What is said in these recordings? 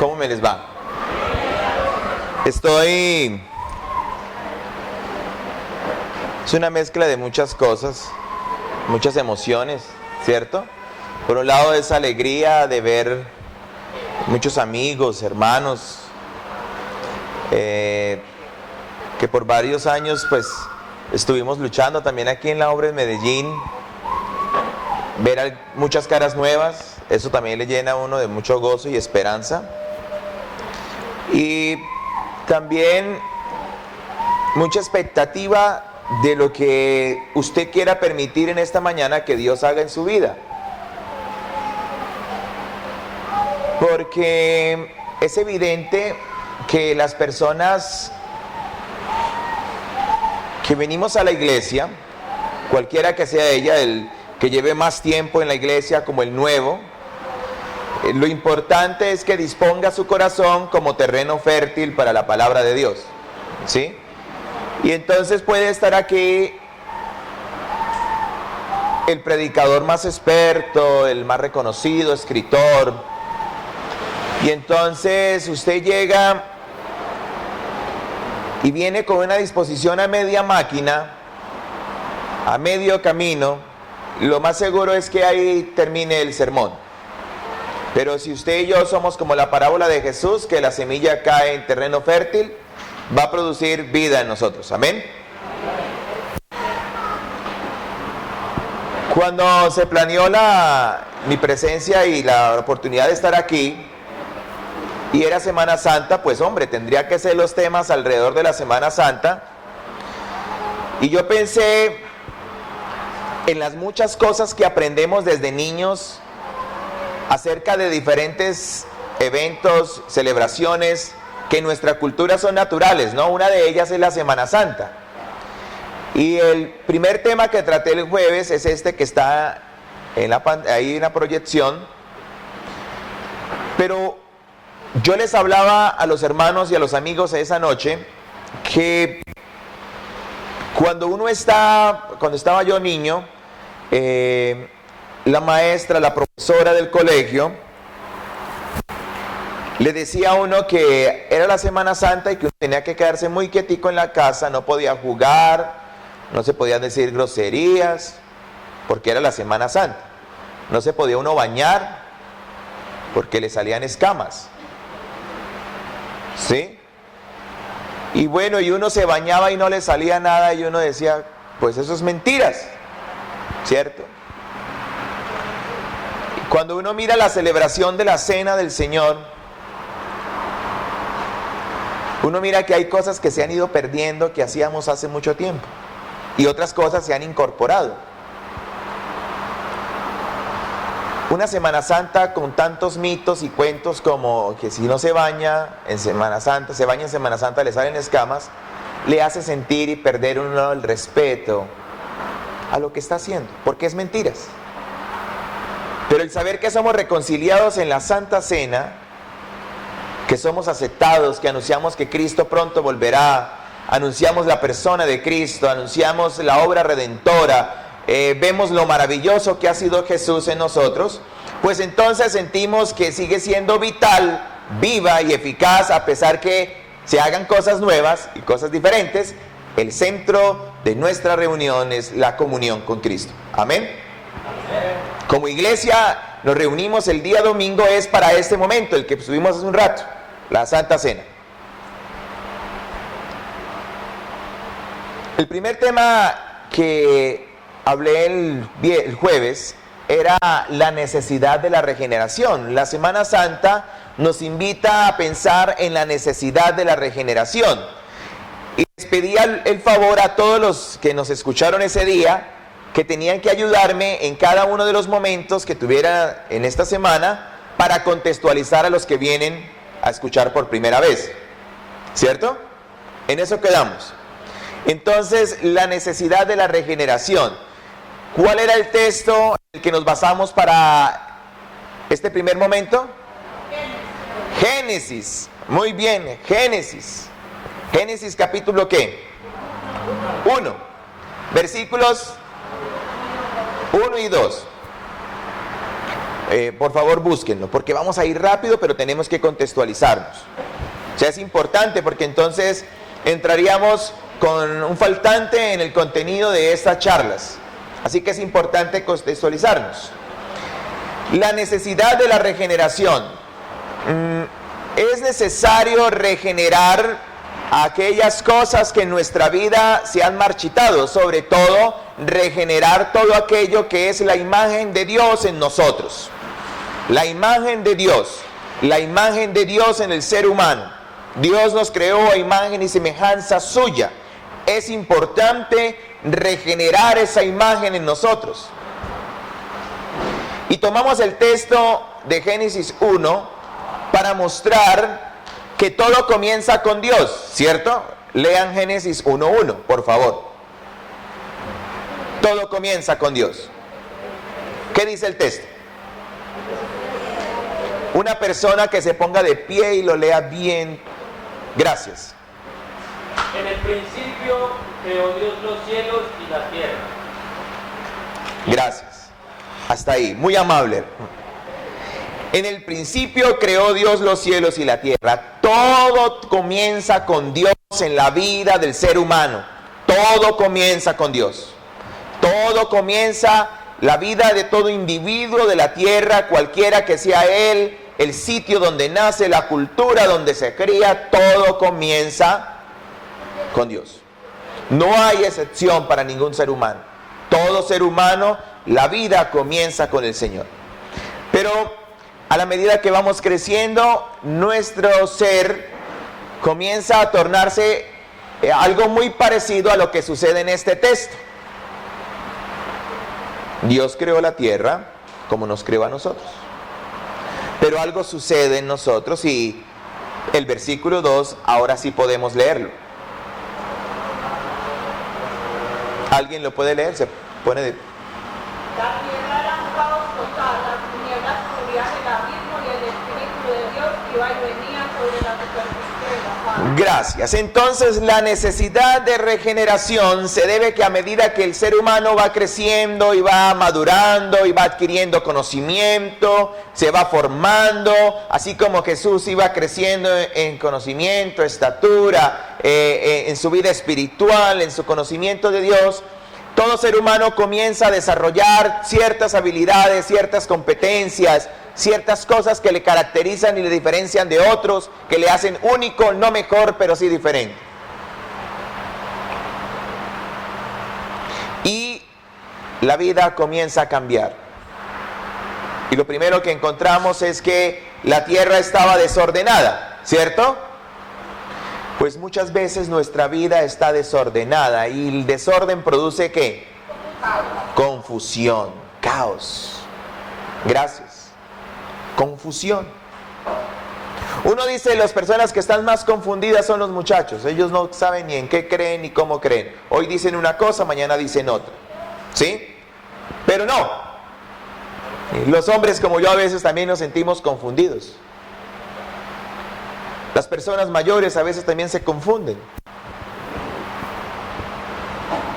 ¿Cómo me les va? Es una mezcla de muchas cosas, muchas emociones, ¿cierto? Por un lado es alegría de ver muchos amigos, hermanos, que por varios años pues estuvimos luchando también aquí en la obra en Medellín. Ver muchas caras nuevas, eso también le llena a uno de mucho gozo y esperanza. Y también mucha expectativa de lo que usted quiera permitir en esta mañana que Dios haga en su vida. Porque es evidente que las personas que venimos a la iglesia, cualquiera que sea ella, el que lleve más tiempo en la iglesia como el nuevo, lo importante es que disponga su corazón como terreno fértil para la palabra de Dios, ¿sí? Y entonces puede estar aquí el predicador más experto, el más reconocido, escritor, y entonces usted llega y viene con una disposición a media máquina, a medio camino. Lo más seguro es que ahí termine el sermón. Pero si usted y yo somos como la parábola de Jesús, que la semilla cae en terreno fértil, va a producir vida en nosotros. Amén. Cuando se planeó mi presencia y la oportunidad de estar aquí, y era Semana Santa, pues hombre, tendría que ser los temas alrededor de la Semana Santa. Y yo pensé en las muchas cosas que aprendemos desde niños acerca de diferentes eventos, celebraciones que en nuestra cultura son naturales, ¿no? Una de ellas es la Semana Santa. Y el primer tema que traté el jueves es este que está ahí en la proyección. Pero yo les hablaba a los hermanos y a los amigos esa noche que cuando estaba yo niño, la maestra, la profesora del colegio, le decía a uno que era la Semana Santa y que uno tenía que quedarse muy quietico en la casa, no podía jugar, no se podían decir groserías, porque era la Semana Santa. No se podía uno bañar, porque le salían escamas. ¿Sí? Y bueno, y uno se bañaba y no le salía nada y uno decía, pues eso es mentiras, ¿cierto? Cuando uno mira la celebración de la Cena del Señor, uno mira que hay cosas que se han ido perdiendo que hacíamos hace mucho tiempo y otras cosas se han incorporado. Una Semana Santa con tantos mitos y cuentos como que si no se baña en Semana Santa, se baña en Semana Santa, le salen escamas, le hace sentir y perder uno el respeto a lo que está haciendo, porque es mentiras. Pero el saber que somos reconciliados en la Santa Cena, que somos aceptados, que anunciamos que Cristo pronto volverá, anunciamos la persona de Cristo, anunciamos la obra redentora, vemos lo maravilloso que ha sido Jesús en nosotros, pues entonces sentimos que sigue siendo vital, viva y eficaz, a pesar que se hagan cosas nuevas y cosas diferentes. El centro de nuestra reunión es la comunión con Cristo. Amén. Como iglesia nos reunimos el día domingo, es para este momento, el que estuvimos hace un rato, la Santa Cena. El primer tema que hablé el jueves era la necesidad de la regeneración. La Semana Santa nos invita a pensar en la necesidad de la regeneración. Y les pedí el favor a todos los que nos escucharon ese día que tenían que ayudarme en cada uno de los momentos que tuviera en esta semana para contextualizar a los que vienen a escuchar por primera vez. ¿Cierto? En eso quedamos. Entonces, la necesidad de la regeneración. ¿Cuál era el texto en el que nos basamos para este primer momento? Génesis. Muy bien, Génesis. Génesis capítulo ¿qué? 1. Versículos 1 y 2. Por favor, búsquenlo, porque vamos a ir rápido, pero tenemos que contextualizarnos. O sea, es importante porque entonces entraríamos con un faltante en el contenido de estas charlas. Así que es importante contextualizarnos. La necesidad de la regeneración. Es necesario regenerar aquellas cosas que en nuestra vida se han marchitado, sobre todo regenerar todo aquello que es la imagen de Dios en nosotros. La imagen de Dios en el ser humano. Dios nos creó a imagen y semejanza suya. Es importante regenerar esa imagen en nosotros. Y tomamos el texto de Génesis 1 para mostrar que todo comienza con Dios, ¿cierto? Lean Génesis 1:1, por favor. Todo comienza con Dios. ¿Qué dice el texto? Una persona que se ponga de pie y lo lea bien. Gracias. En el principio creó Dios los cielos y la tierra. Gracias. Hasta ahí, muy amable. En el principio creó Dios los cielos y la tierra. Todo comienza con Dios en la vida del ser humano. Todo comienza con Dios. Todo comienza, la vida de todo individuo de la tierra, cualquiera que sea él, el sitio donde nace, la cultura donde se cría, todo comienza con Dios. No hay excepción para ningún ser humano. Todo ser humano, la vida comienza con el Señor. Pero a la medida que vamos creciendo, nuestro ser comienza a tornarse algo muy parecido a lo que sucede en este texto. Dios creó la tierra como nos creó a nosotros. Pero algo sucede en nosotros y el versículo 2, ahora sí podemos leerlo. ¿Alguien lo puede leer? Se pone de... La tierra era un caos total, las tinieblas cubrían el abismo y el Espíritu de Dios iba y venía sobre la superficie de la faz. Gracias. Entonces la necesidad de regeneración se debe que a medida que el ser humano va creciendo y va madurando y va adquiriendo conocimiento, se va formando, así como Jesús iba creciendo en conocimiento, estatura, en su vida espiritual, en su conocimiento de Dios. Todo ser humano comienza a desarrollar ciertas habilidades, ciertas competencias, ciertas cosas que le caracterizan y le diferencian de otros, que le hacen único, no mejor, pero sí diferente. Y la vida comienza a cambiar. Y lo primero que encontramos es que la tierra estaba desordenada, ¿cierto? Pues muchas veces nuestra vida está desordenada y el desorden produce ¿qué? Confusión, caos. Gracias. Confusión. Uno dice, las personas que están más confundidas son los muchachos. Ellos no saben ni en qué creen ni cómo creen. Hoy dicen una cosa, mañana dicen otra. ¿Sí? Pero no. Los hombres como yo a veces también nos sentimos confundidos. Las personas mayores a veces también se confunden.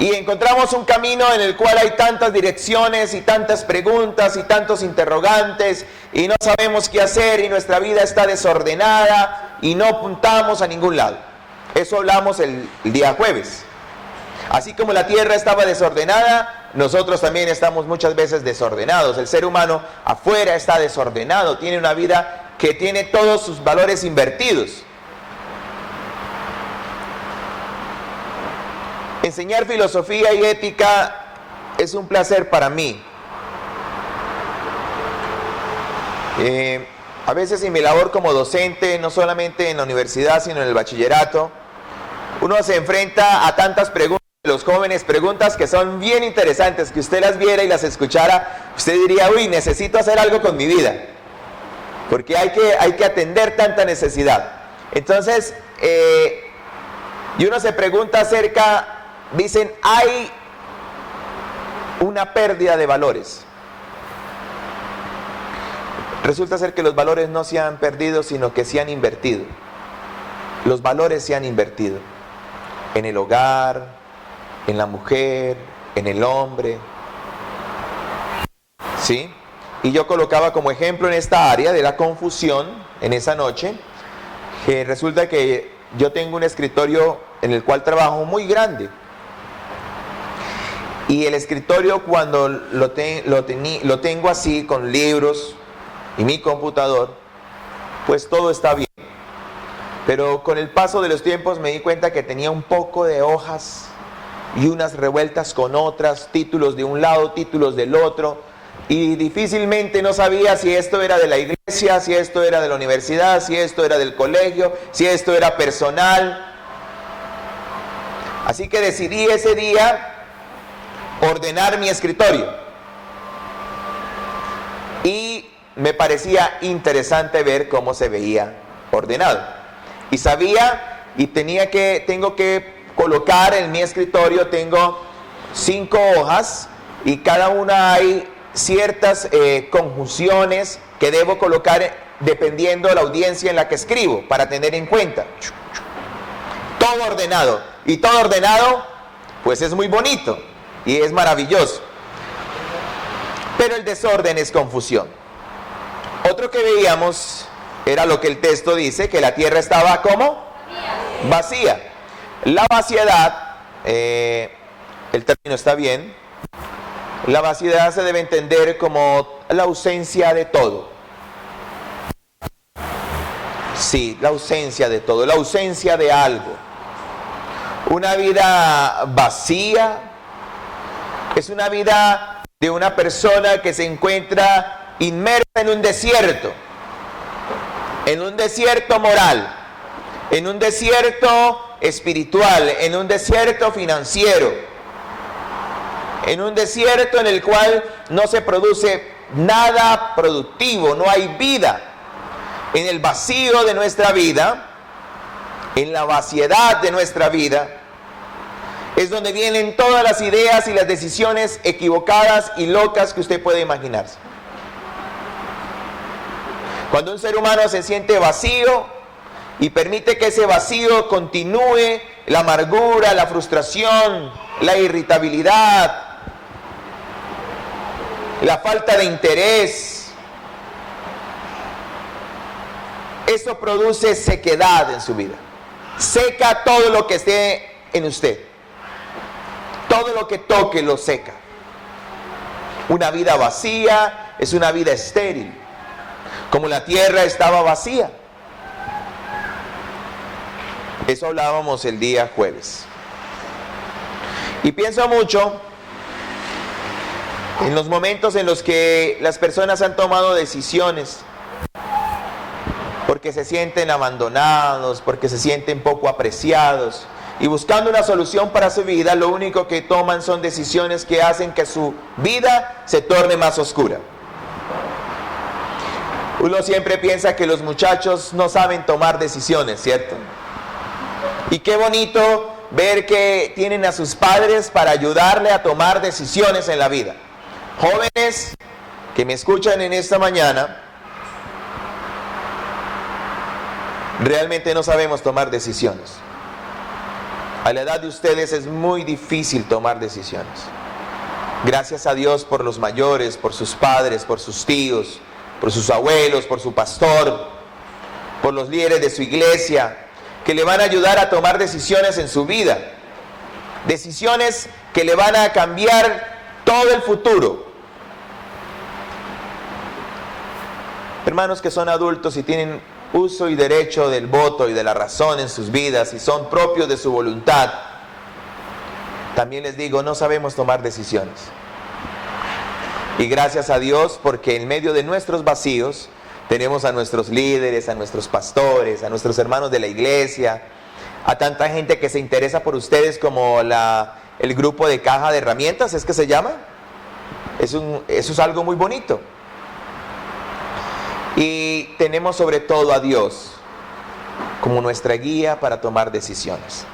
Y encontramos un camino en el cual hay tantas direcciones y tantas preguntas y tantos interrogantes y no sabemos qué hacer y nuestra vida está desordenada y no apuntamos a ningún lado. Eso hablamos el día jueves. Así como la tierra estaba desordenada, nosotros también estamos muchas veces desordenados. El ser humano afuera está desordenado, tiene una vida que tiene todos sus valores invertidos. Enseñar filosofía y ética es un placer para mí. A veces en mi labor como docente, no solamente en la universidad, sino en el bachillerato, uno se enfrenta a tantas preguntas de los jóvenes, preguntas que son bien interesantes, que usted las viera y las escuchara, usted diría, uy, necesito hacer algo con mi vida. Porque hay que atender tanta necesidad. Entonces, y uno se pregunta acerca, dicen, hay una pérdida de valores. Resulta ser que los valores no se han perdido, sino que se han invertido. Los valores se han invertido. En el hogar, en la mujer, en el hombre. ¿Sí? y yo colocaba como ejemplo en esta área de la confusión, en esa noche, que resulta que yo tengo un escritorio en el cual trabajo muy grande. Y el escritorio, cuando lo tengo así con libros y mi computador, pues todo está bien. Pero con el paso de los tiempos me di cuenta que tenía un poco de hojas y unas revueltas con otras, títulos de un lado, títulos del otro, y difícilmente no sabía si esto era de la iglesia, si esto era de la universidad, si esto era del colegio, si esto era personal. Así que decidí ese día ordenar mi escritorio. Y me parecía interesante ver cómo se veía ordenado. Y sabía y tengo que colocar en mi escritorio, tengo 5 hojas y cada una hay ciertas conjunciones que debo colocar dependiendo de la audiencia en la que escribo, para tener en cuenta. Todo ordenado. Y todo ordenado, pues es muy bonito y es maravilloso. Pero el desorden es confusión. Otro que veíamos era lo que el texto dice, que la tierra estaba ¿cómo? Vacía. La vaciedad, el término está bien, la vaciedad se debe entender como la ausencia de todo. Sí, la ausencia de todo, la ausencia de algo. Una vida vacía es una vida de una persona que se encuentra inmersa en un desierto moral, en un desierto espiritual, en un desierto financiero, en un desierto en el cual no se produce nada productivo, no hay vida. En el vacío de nuestra vida, en la vaciedad de nuestra vida, es donde vienen todas las ideas y las decisiones equivocadas y locas que usted puede imaginarse. Cuando un ser humano se siente vacío y permite que ese vacío continúe, la amargura, la frustración, la irritabilidad, la falta de interés, eso produce sequedad en su vida. Seca todo lo que esté en usted. Todo lo que toque lo seca. Una vida vacía es una vida estéril, como la tierra estaba vacía. Eso hablábamos el día jueves. Y pienso mucho en los momentos en los que las personas han tomado decisiones porque se sienten abandonados, porque se sienten poco apreciados, y buscando una solución para su vida, lo único que toman son decisiones que hacen que su vida se torne más oscura. Uno siempre piensa que los muchachos no saben tomar decisiones, ¿cierto? Y qué bonito ver que tienen a sus padres para ayudarle a tomar decisiones en la vida. Jóvenes que me escuchan en esta mañana, realmente no sabemos tomar decisiones. A la edad de ustedes es muy difícil tomar decisiones. Gracias a Dios por los mayores, por sus padres, por sus tíos, por sus abuelos, por su pastor, por los líderes de su iglesia, que le van a ayudar a tomar decisiones en su vida. Decisiones que le van a cambiar todo el futuro. Hermanos que son adultos y tienen uso y derecho del voto y de la razón en sus vidas y son propios de su voluntad, también les digo, no sabemos tomar decisiones. Y gracias a Dios, porque en medio de nuestros vacíos tenemos a nuestros líderes, a nuestros pastores, a nuestros hermanos de la iglesia, a tanta gente que se interesa por ustedes, como el grupo de Caja de Herramientas, ¿es que se llama? Eso es algo muy bonito. Y tenemos sobre todo a Dios como nuestra guía para tomar decisiones.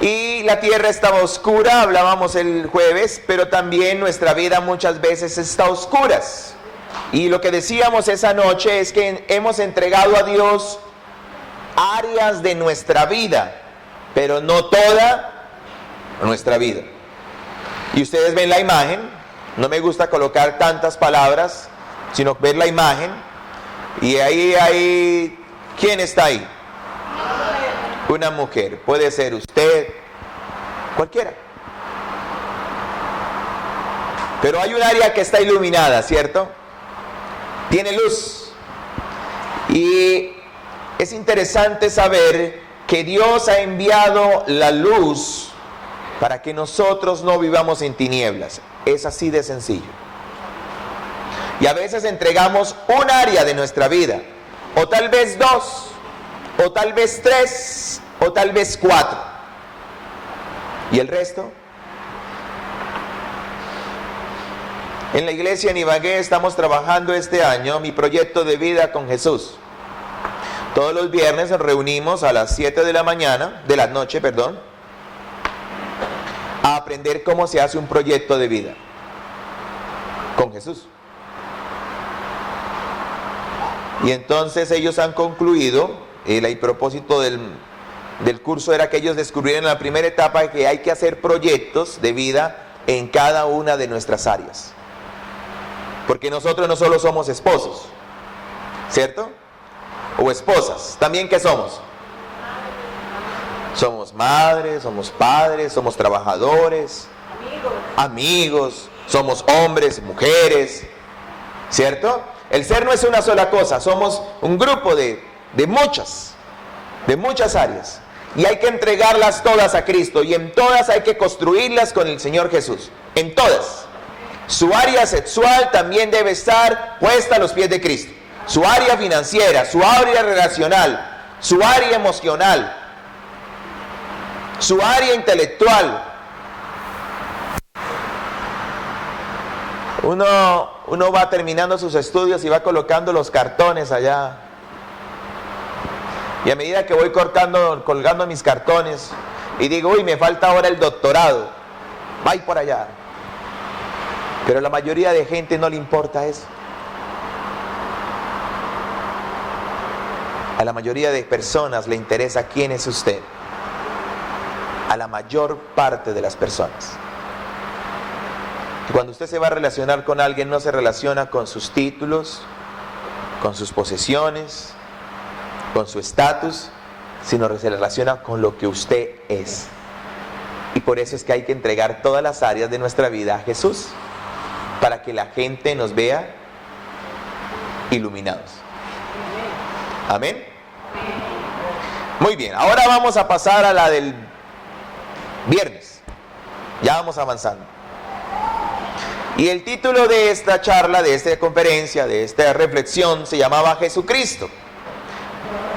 Y la tierra estaba oscura, hablábamos el jueves, pero también nuestra vida muchas veces está a oscuras. Y lo que decíamos esa noche es que hemos entregado a Dios áreas de nuestra vida, pero no toda nuestra vida. Y ustedes ven la imagen, No me gusta colocar tantas palabras, sino ver la imagen. Y ahí hay, ¿quién está ahí? Una mujer. Puede ser usted, cualquiera. Pero hay un área que está iluminada, ¿cierto? Tiene luz. Y es interesante saber que Dios ha enviado la luz para que nosotros no vivamos en tinieblas. Es así de sencillo. Y a veces entregamos un área de nuestra vida, o tal vez 2, o tal vez 3, o tal vez 4. ¿Y el resto? En la iglesia en Ibagué estamos trabajando este año mi proyecto de vida con Jesús. Todos los viernes nos reunimos a las 7 de la noche, a aprender cómo se hace un proyecto de vida con Jesús. Y entonces ellos han concluido, el propósito del curso era que ellos descubrieran en la primera etapa que hay que hacer proyectos de vida en cada una de nuestras áreas. Porque nosotros no solo somos esposos, ¿cierto? O esposas, también ¿qué somos? Somos madres, somos padres, somos trabajadores, amigos, somos hombres, mujeres, ¿cierto? El ser no es una sola cosa, somos un grupo de muchas áreas. Y hay que entregarlas todas a Cristo, y en todas hay que construirlas con el Señor Jesús, en todas. Su área sexual también debe estar puesta a los pies de Cristo. Su área financiera, su área relacional, su área emocional, su área intelectual. Uno va terminando sus estudios y va colocando los cartones allá. Y a medida que voy colgando mis cartones, y digo, uy, me falta ahora el doctorado, va por allá. Pero a la mayoría de gente no le importa eso. A la mayoría de personas le interesa quién es usted. A la mayor parte de las personas. Cuando usted se va a relacionar con alguien, no se relaciona con sus títulos, con sus posesiones, con su estatus, sino se relaciona con lo que usted es. Y por eso es que hay que entregar todas las áreas de nuestra vida a Jesús, para que la gente nos vea iluminados. Amén. Muy bien, ahora vamos a pasar a la del viernes. Ya vamos avanzando. Y el título de esta charla, de esta conferencia, de esta reflexión se llamaba Jesucristo.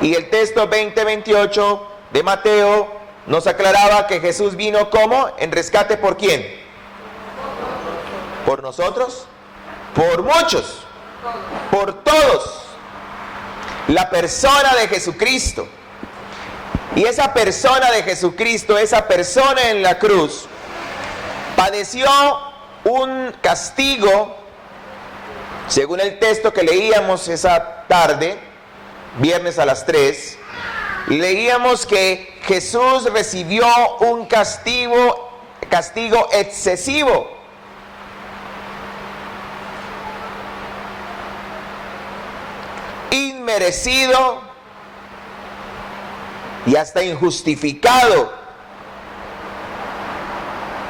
Y el texto 20-28 de Mateo nos aclaraba que Jesús vino ¿cómo? En rescate ¿por quién? ¿Por nosotros? Por muchos. Por todos. La persona de Jesucristo. Y esa persona de Jesucristo, esa persona en la cruz, padeció un castigo, según el texto que leíamos esa tarde, viernes a las 3, leíamos que Jesús recibió un castigo excesivo. Inmerecido y hasta injustificado.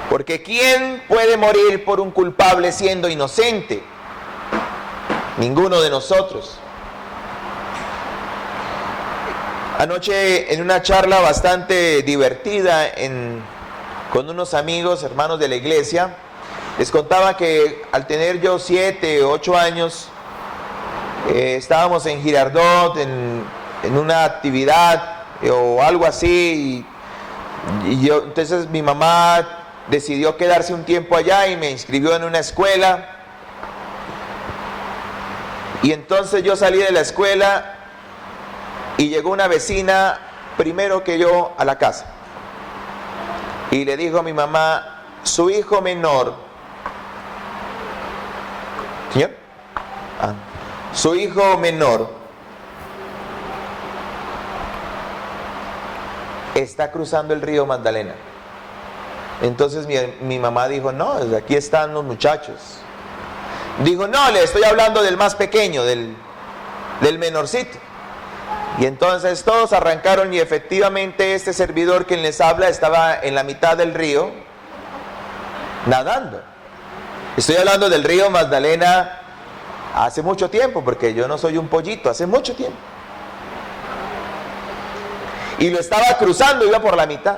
Porque ¿quién puede morir por un culpable siendo inocente? Ninguno de nosotros. Anoche en una charla bastante divertida con unos amigos, hermanos de la iglesia, les contaba que al tener yo 7 o 8 años, estábamos en Girardot en una actividad o algo así, y entonces mi mamá decidió quedarse un tiempo allá y me inscribió en una escuela. Y entonces yo salí de la escuela y llegó una vecina primero que yo a la casa y le dijo a mi mamá, su hijo menor, ¿señor? Su hijo menor está cruzando el río Magdalena. Entonces mi mamá dijo, no, aquí están los muchachos. Dijo, no, le estoy hablando del más pequeño, del menorcito. Y entonces todos arrancaron y efectivamente este servidor quien les habla estaba en la mitad del río nadando. Estoy hablando del río Magdalena hace mucho tiempo, porque yo no soy un pollito, hace mucho tiempo. Y lo estaba cruzando, iba por la mitad.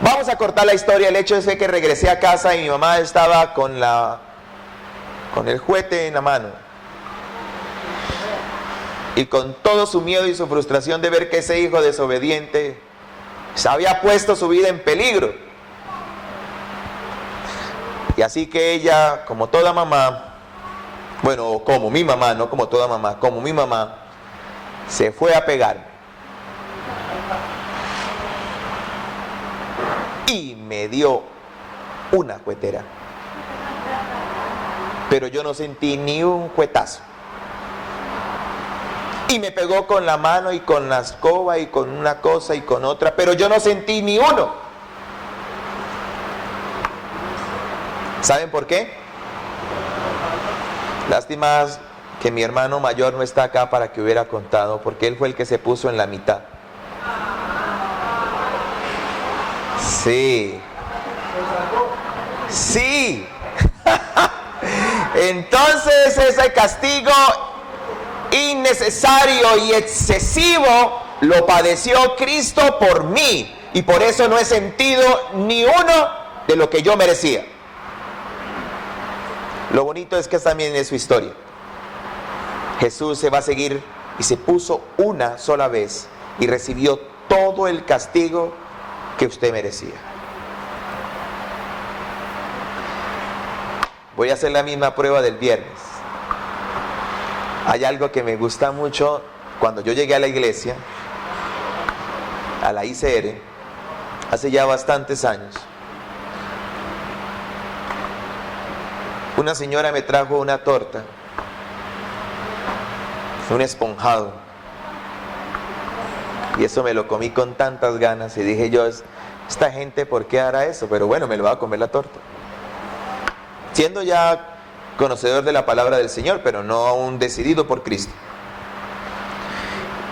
Vamos a cortar la historia. El hecho es que regresé a casa y mi mamá estaba con el juguete en la mano. Y con todo su miedo y su frustración de ver que ese hijo desobediente se había puesto su vida en peligro. Y así que ella, como toda mamá, bueno, como mi mamá, no como toda mamá, como mi mamá, se fue a pegar. Y me dio una juguetera. Pero yo no sentí ni un juetazo. Y me pegó con la mano y con la escoba y con una cosa y con otra, pero yo no sentí ni uno. ¿Saben por qué? Lástima que mi hermano mayor no está acá para que hubiera contado, porque él fue el que se puso en la mitad. Sí. Sí. Entonces ese castigo innecesario y excesivo lo padeció Cristo por mí, y por eso no he sentido ni uno de lo que yo merecía. Lo bonito es que también es su historia. Jesús se va a seguir y se puso una sola vez y recibió todo el castigo que usted merecía. Voy a hacer la misma prueba del viernes. Hay algo que me gusta mucho. Cuando yo llegué a la iglesia, a la ICR, hace ya bastantes años, una señora me trajo una torta, un esponjado, y eso me lo comí con tantas ganas y dije yo, esta gente ¿por qué hará eso? Pero bueno, me lo va a comer la torta, siendo ya conocedor de la palabra del Señor, pero no aún decidido por Cristo.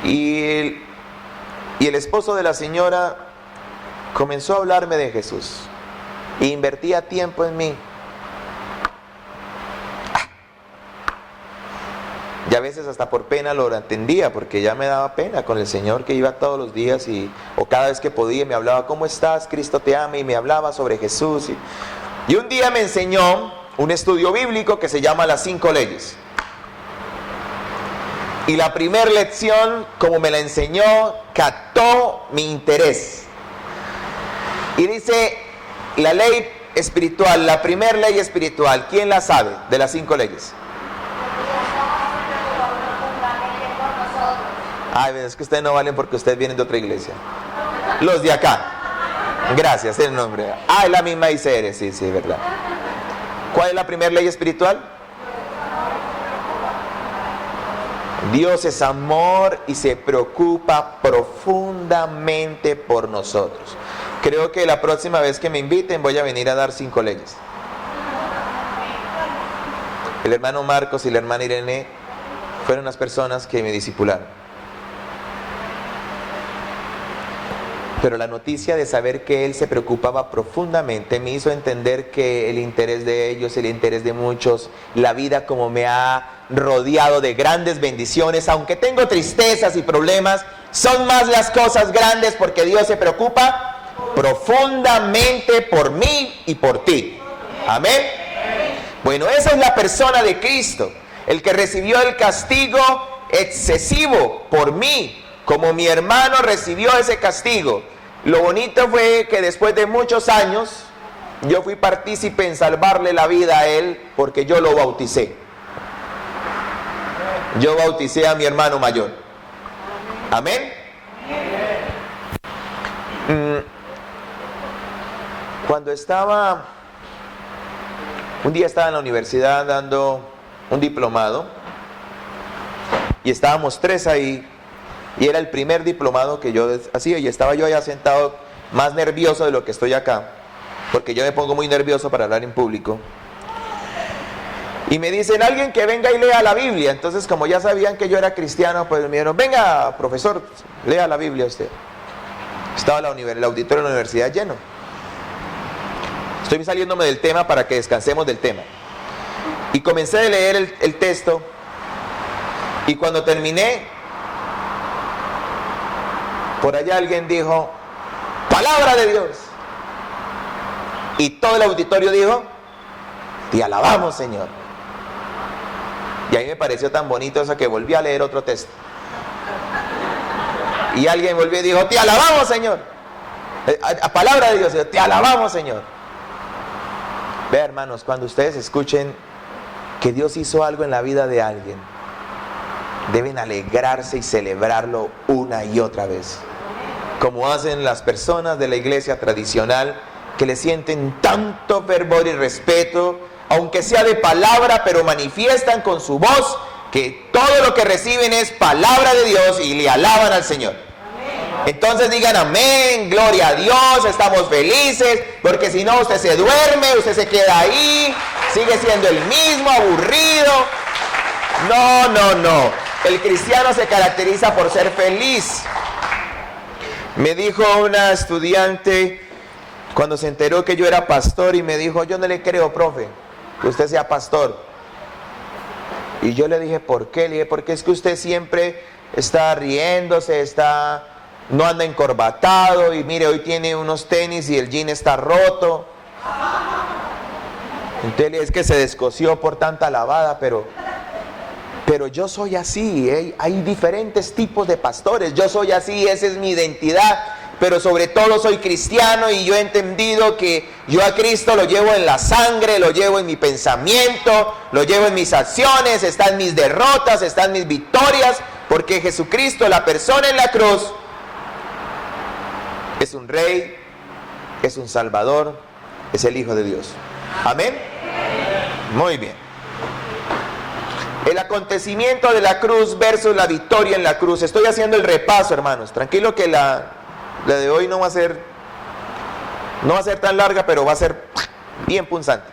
Y el esposo de la señora comenzó a hablarme de Jesús e invertía tiempo en mí. Y a veces hasta por pena lo entendía, porque ya me daba pena con el Señor, que iba todos los días o cada vez que podía me hablaba, ¿cómo estás? Cristo te ama, y me hablaba sobre Jesús. Y un día me enseñó un estudio bíblico que se llama Las 5 leyes. Y la primera lección, como me la enseñó, captó mi interés. Y dice, la ley espiritual, la primera ley espiritual, ¿quién la sabe de las 5 leyes? Ay, es que ustedes no valen porque ustedes vienen de otra iglesia. Los de acá. Gracias, el nombre. Ah, es la misma ICR, sí, es verdad. ¿Cuál es la primera ley espiritual? Dios es amor y se preocupa profundamente por nosotros. Creo que la próxima vez que me inviten voy a venir a dar 5 leyes. El hermano Marcos y la hermana Irene fueron las personas que me discipularon. Pero la noticia de saber que Él se preocupaba profundamente me hizo entender que el interés de ellos, el interés de muchos, la vida como me ha rodeado de grandes bendiciones, aunque tengo tristezas y problemas, son más las cosas grandes porque Dios se preocupa profundamente por mí y por ti. Amén. Bueno, esa es la persona de Cristo, el que recibió el castigo excesivo por mí, como mi hermano recibió ese castigo. Lo bonito fue que después de muchos años yo fui partícipe en salvarle la vida a él, porque yo lo bauticé. Yo bauticé a mi hermano mayor. Amén. Cuando un día estaba en la universidad dando un diplomado y estábamos 3 ahí. Y era el primer diplomado que yo hacía, y estaba yo allá sentado más nervioso de lo que estoy acá. porque yo me pongo muy nervioso para hablar en público. Y me dicen, alguien que venga y lea la Biblia. Entonces, como ya sabían que yo era cristiano, pues me dijeron, venga, profesor, lea la Biblia usted. Estaba el auditorio de la universidad lleno. Estoy saliéndome del tema para que descansemos del tema. Y comencé a leer el texto. Y cuando terminé, por allá alguien dijo, palabra de Dios. Y todo el auditorio dijo, te alabamos, Señor. Y a mí me pareció tan bonito eso que volví a leer otro texto. Y alguien volvió y dijo, te alabamos, Señor. A palabra de Dios, te alabamos, Señor. Ve, hermanos, cuando ustedes escuchen que Dios hizo algo en la vida de alguien, deben alegrarse y celebrarlo una y otra vez, como hacen las personas de la iglesia tradicional, que le sienten tanto fervor y respeto, aunque sea de palabra, pero manifiestan con su voz que todo lo que reciben es palabra de Dios y le alaban al Señor. Entonces digan amén, gloria a Dios, estamos felices, porque si no usted se duerme, usted se queda ahí, sigue siendo el mismo, aburrido. No. El cristiano se caracteriza por ser feliz. Me dijo una estudiante cuando se enteró que yo era pastor y me dijo, yo no le creo, profe, que usted sea pastor. Y yo le dije, ¿por qué? Le dije, porque es que usted siempre está riéndose, no anda encorbatado y mire, hoy tiene unos tenis y el jean está roto. Entonces es que se descosió por tanta lavada, pero yo soy así, hay diferentes tipos de pastores, yo soy así, esa es mi identidad, pero sobre todo soy cristiano y yo he entendido que yo a Cristo lo llevo en la sangre, lo llevo en mi pensamiento, lo llevo en mis acciones, está en mis derrotas, está en mis victorias, porque Jesucristo, la persona en la cruz, es un rey, es un salvador, es el Hijo de Dios. Amén. Muy bien. El acontecimiento de la cruz versus la victoria en la cruz. Estoy haciendo el repaso, hermanos. Tranquilo que la de hoy no va a ser tan larga, pero va a ser bien punzante.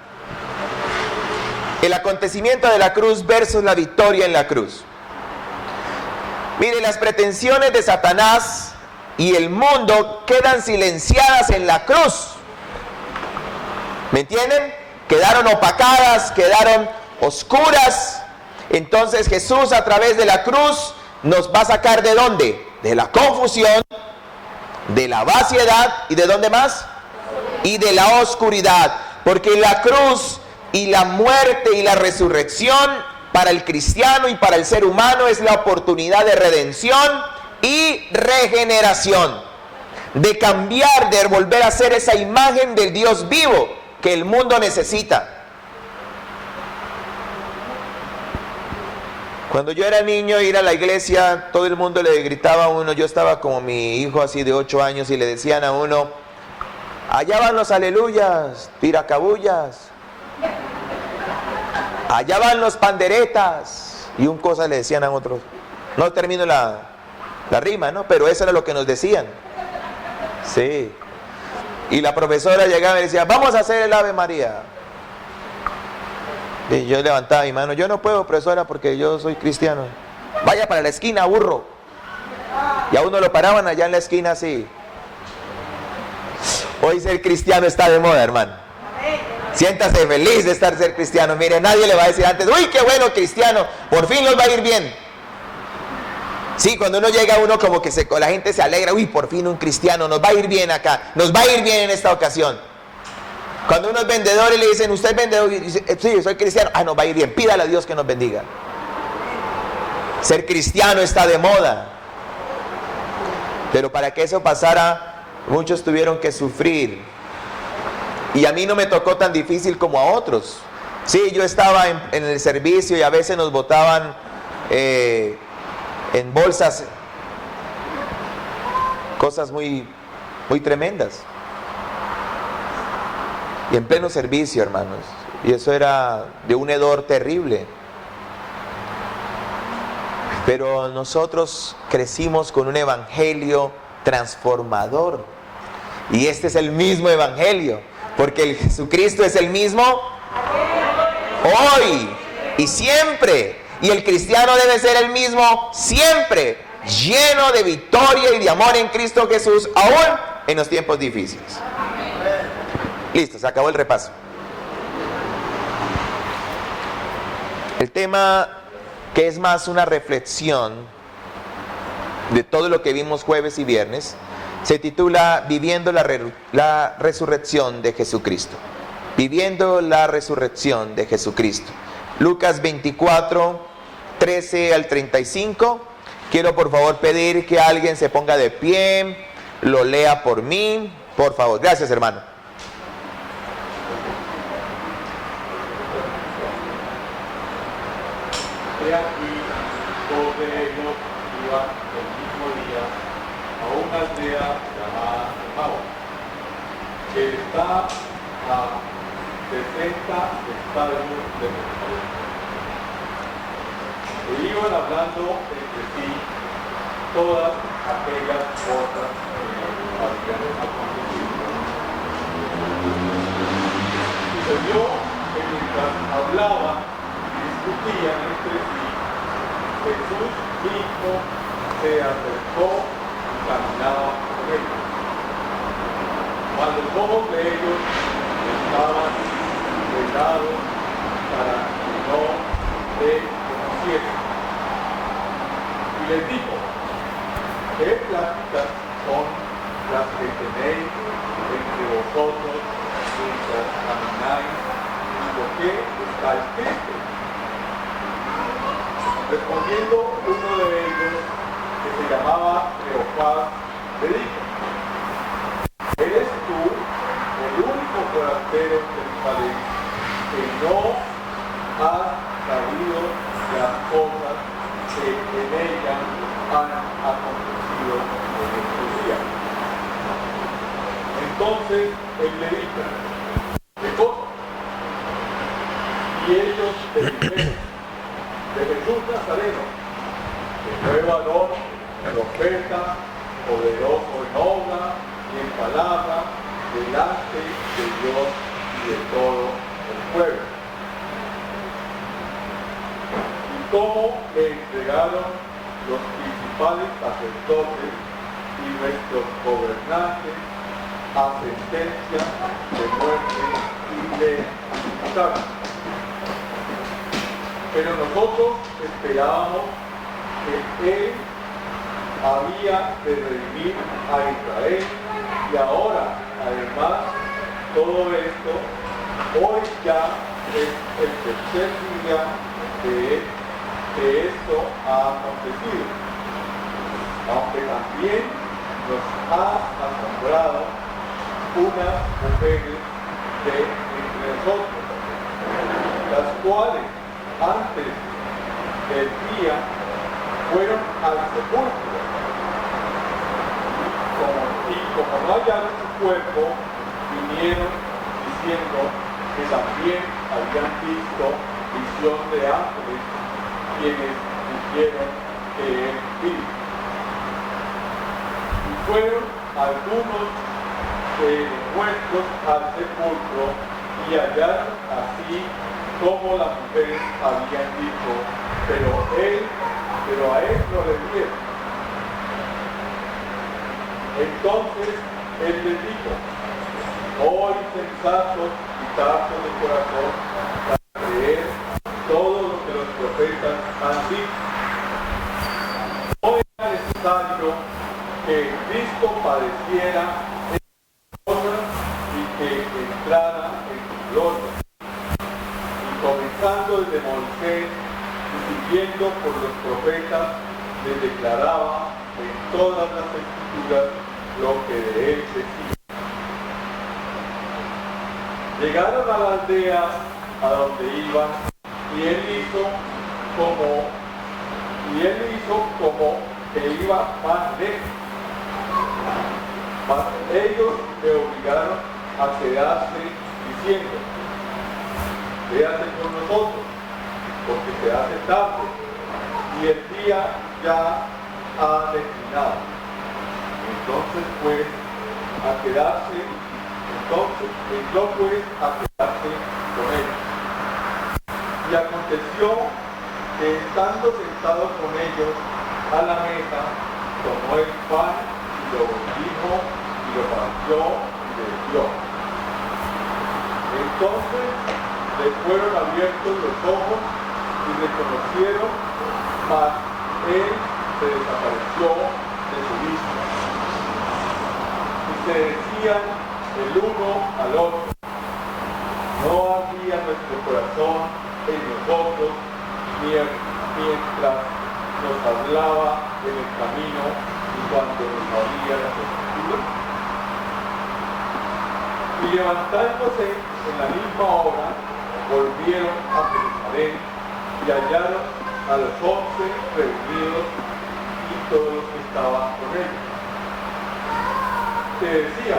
El acontecimiento de la cruz versus la victoria en la cruz. Mire, las pretensiones de Satanás y el mundo quedan silenciadas en la cruz. ¿Me entienden? Quedaron opacadas, quedaron oscuras. Entonces Jesús a través de la cruz nos va a sacar ¿de dónde? De la confusión, de la vaciedad y ¿de dónde más? Y de la oscuridad. Porque la cruz y la muerte y la resurrección para el cristiano y para el ser humano es la oportunidad de redención y regeneración, de cambiar, de volver a ser esa imagen del Dios vivo que el mundo necesita. Cuando yo era niño, ir a la iglesia, todo el mundo le gritaba a uno, yo estaba como mi hijo así de 8 años y le decían a uno, allá van los aleluyas, tiracabullas, allá van los panderetas, y un cosa le decían a otros. No termino la rima, ¿no? Pero eso era lo que nos decían. Sí. Y la profesora llegaba y decía, vamos a hacer el Ave María. Y yo levantaba mi mano, yo no puedo, profesora, porque yo soy cristiano. Vaya para la esquina, burro. Y a uno lo paraban allá en la esquina así. Hoy ser cristiano está de moda, hermano. Siéntase feliz de ser cristiano. Mire, nadie le va a decir antes, uy, qué bueno cristiano, por fin nos va a ir bien. Sí, cuando uno llega, uno como que la gente se alegra, uy, por fin un cristiano, nos va a ir bien acá, nos va a ir bien en esta ocasión. Cuando unos vendedores le dicen, ¿usted es vendedor? Y dice, sí, soy cristiano. Ah, nos va a ir bien, pídale a Dios que nos bendiga. Ser cristiano está de moda. Pero para que eso pasara, muchos tuvieron que sufrir. Y a mí no me tocó tan difícil como a otros. Sí, yo estaba en el servicio y a veces nos botaban en bolsas cosas muy, muy tremendas. Y en pleno servicio, hermanos. Y eso era de un hedor terrible. Pero nosotros crecimos con un evangelio transformador. Y este es el mismo evangelio. Porque el Jesucristo es el mismo hoy y siempre. Y el cristiano debe ser el mismo siempre, lleno de victoria y de amor en Cristo Jesús, aún en los tiempos difíciles. Listo, se acabó el repaso. El tema, que es más una reflexión de todo lo que vimos jueves y viernes, se titula Viviendo la resurrección de Jesucristo. Viviendo la resurrección de Jesucristo. Lucas 24, 13 al 35. Quiero por favor pedir que alguien se ponga de pie, lo lea por mí, por favor. Gracias, hermano. He aquí, dos de ellos iban el mismo día a una aldea llamada Emmaus, que está a 60 estadios de Jerusalén. E iban hablando entre sí todas aquellas cosas que habían acontecido. Sucedió que mientras hablaban, discutían entre sí, Jesús mismo se acercó y caminaba con ellos. Mas los ojos de ellos estaban vedados para que no le conocieran. Y les dijo: ¿qué pláticas son las que tenéis entre vosotros mientras camináis? ¿Y por qué estáis tristes? Respondiendo uno de ellos, que se llamaba Cleofás, le dijo: ¿eres tú el único forastero en Jerusalén que no has sabido las cosas que en ella han acontecido en estos días? Entonces él le dijo: ¿qué cosa? Y ellos le dijeron: de Jesús Nazareno, que fue varón, profeta, poderoso en obra y en palabra, delante de Dios y de todo el pueblo. Y cómo le entregaron los principales sacerdotes y nuestros gobernantes a sentencia de muerte y de ejecutaron. Pero nosotros esperábamos que Él había de redimir a Israel, y ahora, además, todo esto, hoy ya es el tercer día que esto ha acontecido. Aunque también nos ha asombrado unas mujeres de entre nosotros, las cuales antes del día fueron al sepulcro y como no hallaron su cuerpo, vinieron diciendo que también habían visto visión de ángeles, quienes dijeron que él vive. Y fueron algunos de los muertos al sepulcro y hallaron así como las mujeres habían dicho, pero a él no le dieron. Entonces él les dijo: oh insensatos y tardos de corazón, para creer todo lo que los profetas han dicho. No era necesario que Cristo padeciera estas cosas y que entrara en su gloria. Comenzando desde Moisés y siguiendo por los profetas, les declaraba en todas las escrituras lo que de él decía. Llegaron a la aldea a donde iban, y él hizo como que iba más lejos. Mas ellos le obligaron a quedarse, diciendo: quédate con nosotros, porque se hace tarde y el día ya ha declinado. Entonces pues, a quedarse entonces entró pues a quedarse con ellos. Y aconteció que estando sentado con ellos a la mesa, tomó el pan y lo bendijo y lo partió y les dio. Entonces le fueron abiertos los ojos y reconocieron, mas él se desapareció de su vista. Y se decían el uno al otro: no había nuestro corazón en nosotros mientras nos hablaba en el camino y cuando nos abría las escrituras. Y levantándose en la misma hora, volvieron a Jerusalén y hallaron a los 11 reunidos y todos los que estaban con ellos. Te decía: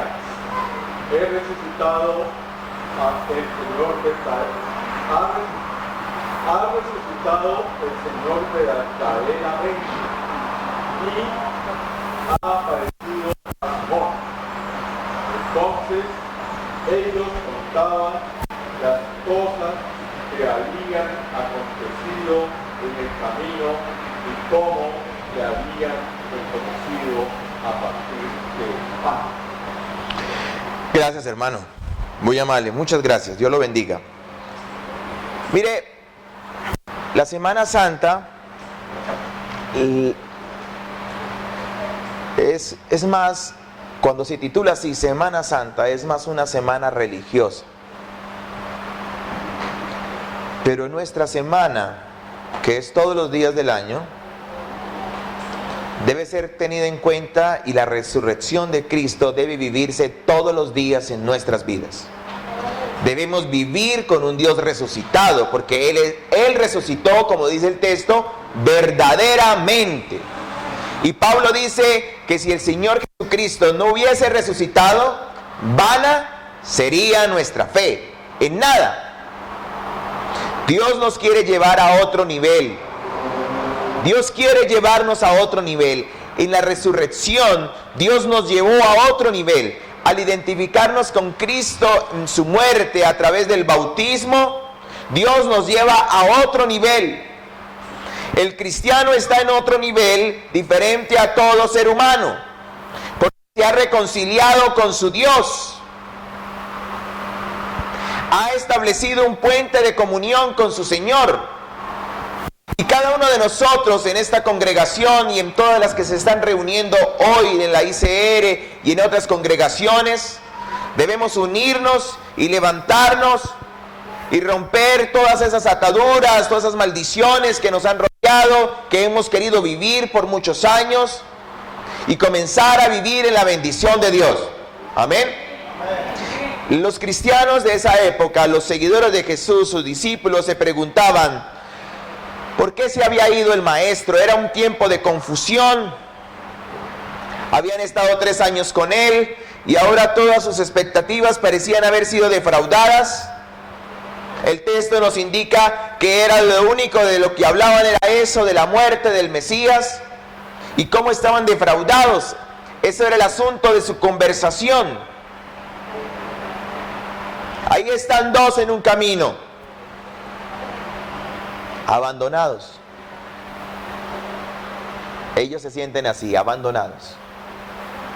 he resucitado el Señor verdaderamente. Ha resucitado el Señor verdaderamente y ha aparecido a Simón. Entonces ellos contaban las cosas que habían acontecido en el camino y cómo le habían reconocido a partir del pan. Gracias, hermano. Muy amable. Muchas gracias. Dios lo bendiga. Mire, la Semana Santa es más, cuando se titula así, Semana Santa, es más una semana religiosa. Pero nuestra semana, que es todos los días del año, debe ser tenida en cuenta y la resurrección de Cristo debe vivirse todos los días en nuestras vidas. Debemos vivir con un Dios resucitado, porque Él resucitó, como dice el texto, verdaderamente. Y Pablo dice que si el Señor Jesucristo no hubiese resucitado, vana sería nuestra fe. En nada. Dios nos quiere llevar a otro nivel. Dios quiere llevarnos a otro nivel. En la resurrección, Dios nos llevó a otro nivel. Al identificarnos con Cristo en su muerte a través del bautismo, Dios nos lleva a otro nivel. El cristiano está en otro nivel diferente a todo ser humano, porque se ha reconciliado con su Dios. Ha establecido un puente de comunión con su Señor. Y cada uno de nosotros en esta congregación y en todas las que se están reuniendo hoy en la ICR y en otras congregaciones, debemos unirnos y levantarnos y romper todas esas ataduras, todas esas maldiciones que nos han rodeado, que hemos querido vivir por muchos años, y comenzar a vivir en la bendición de Dios. Amén. Los cristianos de esa época, los seguidores de Jesús, sus discípulos, se preguntaban: ¿por qué se había ido el maestro? Era un tiempo de confusión. Habían estado 3 años con él y ahora todas sus expectativas parecían haber sido defraudadas. El texto nos indica que era lo único de lo que hablaban, era eso, de la muerte del Mesías, y cómo estaban defraudados. Ese era el asunto de su conversación. Ahí están dos en un camino, abandonados. Ellos se sienten así, abandonados,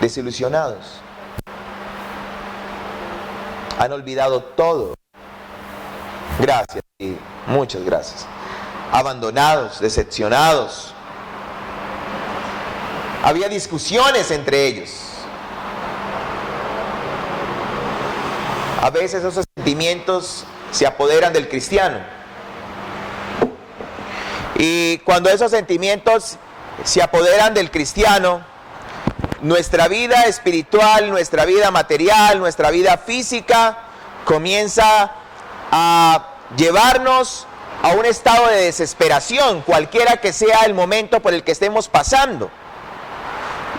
desilusionados. Han olvidado todo. Gracias y muchas gracias. Abandonados, decepcionados. Había discusiones entre ellos. A veces esos sentimientos se apoderan del cristiano. Y cuando esos sentimientos se apoderan del cristiano, nuestra vida espiritual, nuestra vida material, nuestra vida física comienza a llevarnos a un estado de desesperación, cualquiera que sea el momento por el que estemos pasando.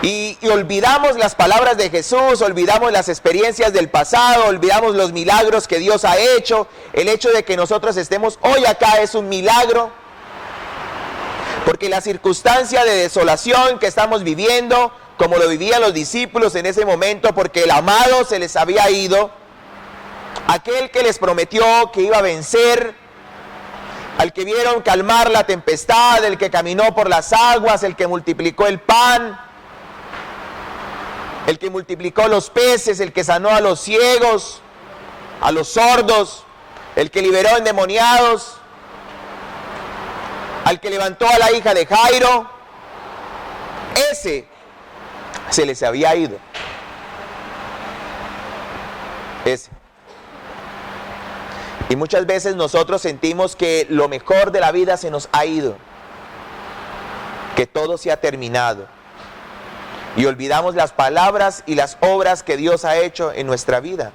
Y olvidamos las palabras de Jesús, olvidamos las experiencias del pasado, olvidamos los milagros que Dios ha hecho. El hecho de que nosotros estemos hoy acá es un milagro, porque la circunstancia de desolación que estamos viviendo, como lo vivían los discípulos en ese momento, porque el amado se les había ido, aquel que les prometió que iba a vencer, al que vieron calmar la tempestad, el que caminó por las aguas, el que multiplicó el pan, el que multiplicó los peces, el que sanó a los ciegos, a los sordos, el que liberó endemoniados, al que levantó a la hija de Jairo, ese se les había ido. Ese. Y muchas veces nosotros sentimos que lo mejor de la vida se nos ha ido, que todo se ha terminado. Y olvidamos las palabras y las obras que Dios ha hecho en nuestra vida.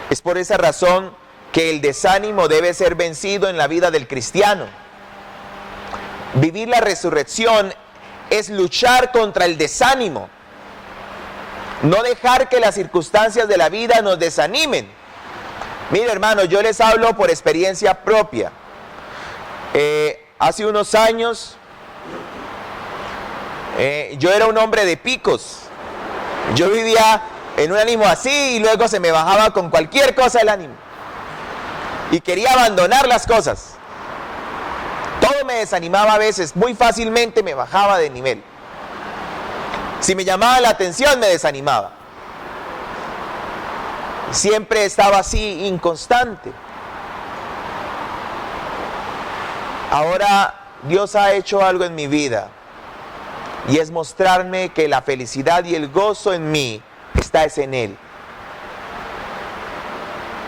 Es por esa razón que el desánimo debe ser vencido en la vida del cristiano. Vivir la resurrección es luchar contra el desánimo. No dejar que las circunstancias de la vida nos desanimen. Mire, hermano, yo les hablo por experiencia propia. Hace unos años, yo era un hombre de picos. Yo vivía en un ánimo así y luego se me bajaba con cualquier cosa el ánimo. Y quería abandonar las cosas. Todo me desanimaba a veces, muy fácilmente me bajaba de nivel. Si me llamaba la atención, me desanimaba. Siempre estaba así, inconstante. Ahora Dios ha hecho algo en mi vida, y es mostrarme que la felicidad y el gozo en mí está en Él.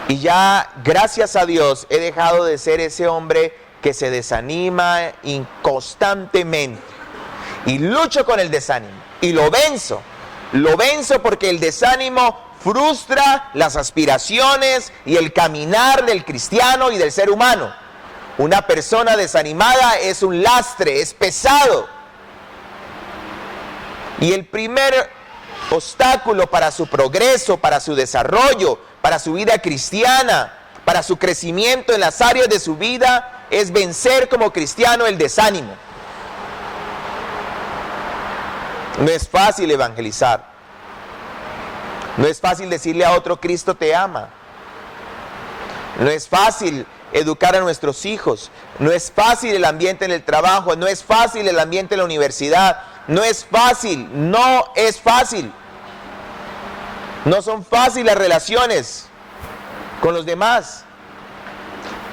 Y ya, gracias a Dios, he dejado de ser ese hombre que se desanima inconstantemente. Y lucho con el desánimo. Y lo venzo porque el desánimo frustra las aspiraciones y el caminar del cristiano y del ser humano. Una persona desanimada es un lastre, es pesado. Y el primer obstáculo para su progreso, para su desarrollo, para su vida cristiana, para su crecimiento en las áreas de su vida, es vencer como cristiano el desánimo. No es fácil evangelizar. No es fácil decirle a otro Cristo te ama. No es fácil educar a nuestros hijos. No es fácil el ambiente en el trabajo. No es fácil el ambiente en la universidad. No es fácil. No es fácil. No son fáciles las relaciones con los demás.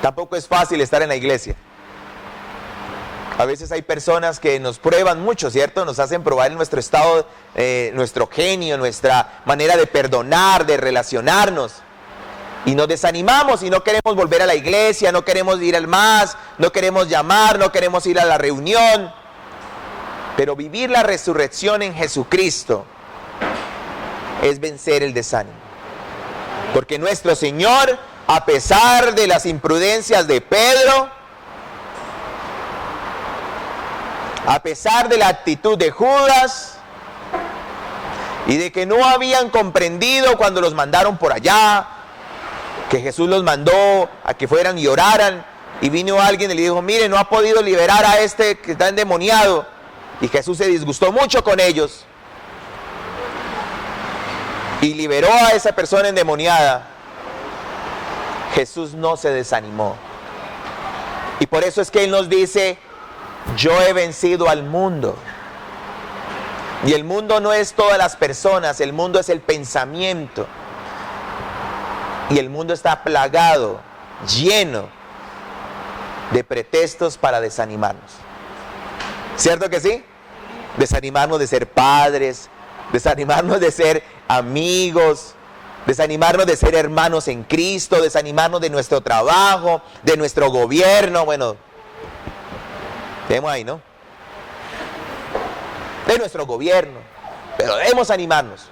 Tampoco es fácil estar en la iglesia. A veces hay personas que nos prueban mucho, ¿cierto? Nos hacen probar en nuestro estado, nuestro genio, nuestra manera de perdonar, de relacionarnos. Y nos desanimamos y no queremos volver a la iglesia, no queremos ir al más, no queremos llamar, no queremos ir a la reunión. Pero vivir la resurrección en Jesucristo es vencer el desánimo. Porque nuestro Señor, a pesar de las imprudencias de Pedro, a pesar de la actitud de Judas y de que no habían comprendido cuando los mandaron por allá, que Jesús los mandó a que fueran y oraran, y vino alguien y le dijo, mire, no ha podido liberar a este que está endemoniado, y Jesús se disgustó mucho con ellos y liberó a esa persona endemoniada. Jesús no se desanimó, y por eso es que Él nos dice, yo he vencido al mundo. Y el mundo no es todas las personas, el mundo es el pensamiento. Y el mundo está plagado, lleno de pretextos para desanimarnos. ¿Cierto que sí? Desanimarnos de ser padres, desanimarnos de ser amigos, desanimarnos de ser hermanos en Cristo, desanimarnos de nuestro trabajo, de nuestro gobierno, bueno, tenemos ahí, ¿no? De nuestro gobierno. Pero debemos animarnos.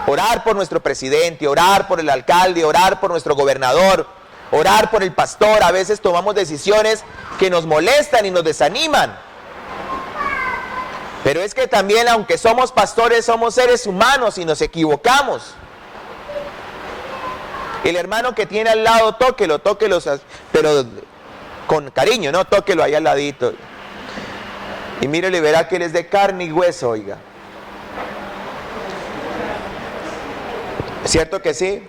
Orar por nuestro presidente, orar por el alcalde, orar por nuestro gobernador, orar por el pastor. A veces tomamos decisiones que nos molestan y nos desaniman. Pero es que también, aunque somos pastores, somos seres humanos y nos equivocamos. El hermano que tiene al lado, tóquelo, pero con cariño, ¿no? Tóquelo ahí al ladito. Y mírele, verá que él es de carne y hueso, oiga. ¿Cierto que sí?